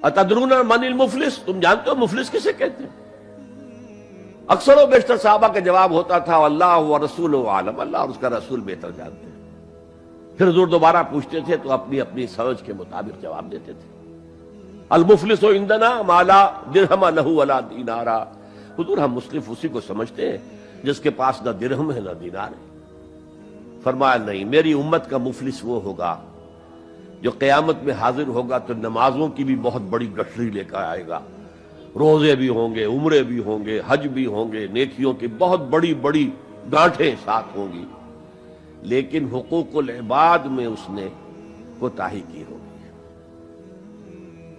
اتدرون من المفلس، تم جانتے ہو مفلس کسے کہتے ہیں؟ اکثر و بیشتر صحابہ کا جواب ہوتا تھا اللہ و رسول عالم، اللہ اور اس کا رسول بہتر جانتے ہیں۔ پھر حضور دوبارہ پوچھتے تھے تو اپنی اپنی سمجھ کے مطابق جواب دیتے تھے۔ المفلس عندنا ما لا درہم لہ ولا دینارا، حضور ہم مصرف اسی کو سمجھتے ہیں جس کے پاس نہ درہم ہے نہ دینار ہے۔ فرمایا نہیں، میری امت کا مفلس وہ ہوگا جو قیامت میں حاضر ہوگا تو نمازوں کی بھی بہت بڑی گٹھری لے کر آئے گا، روزے بھی ہوں گے، عمرے بھی ہوں گے، حج بھی ہوں گے، نیکیوں کی بہت بڑی بڑی گانٹھیں ساتھ ہوں گی، لیکن حقوق العباد میں اس نے کوتاہی کی ہوگی۔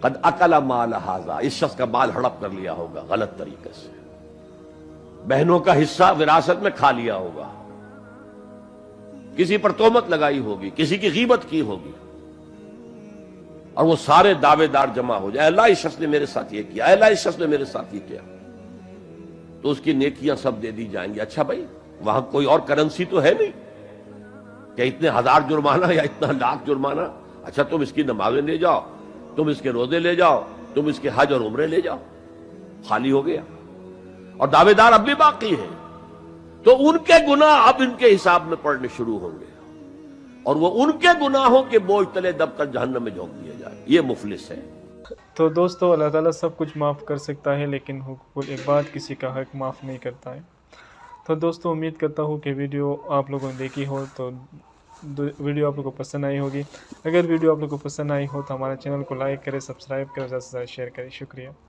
قد اکل مال ھذا، اس شخص کا مال ہڑپ کر لیا ہوگا غلط طریقے سے، بہنوں کا حصہ وراثت میں کھا لیا ہوگا، کسی پر تہمت لگائی ہوگی، کسی کی غیبت کی ہوگی، اور وہ سارے دعوے دار جمع ہو جائے، اللہ اس شخص نے میرے ساتھ یہ کیا، اللہ اس شخص نے میرے ساتھ یہ کیا، تو اس کی نیکیاں سب دے دی جائیں گی۔ اچھا بھائی وہاں کوئی اور کرنسی تو ہے نہیں کہ اتنے ہزار جرمانہ یا اتنا لاکھ جرمانہ، اچھا تم اس کی نمازیں لے جاؤ، تم اس کے روزے لے جاؤ، تم اس کے حج اور عمرے لے جاؤ، خالی ہو گیا، اور دعوے دار اب بھی باقی ہیں، تو ان کے گناہ اب ان کے حساب میں پڑنے شروع ہوں گے، اور وہ ان کے گناہوں کے بوجھ تلے دب کر جہنم میں جھونک دیا جائے۔ یہ مفلس ہے۔ تو دوستو، اللہ تعالیٰ سب کچھ معاف کر سکتا ہے، لیکن حقوق العباد کسی کا حق معاف نہیں کرتا ہے۔ تو دوستو، امید کرتا ہوں کہ ویڈیو آپ لوگوں نے دیکھی ہو تو ویڈیو آپ لوگوں کو پسند آئی ہوگی۔ اگر ویڈیو آپ لوگوں کو پسند آئی ہو تو ہمارے چینل کو لائک کریں، سبسکرائب کریں، زیادہ سے زیادہ شیئر کریں۔ شکریہ۔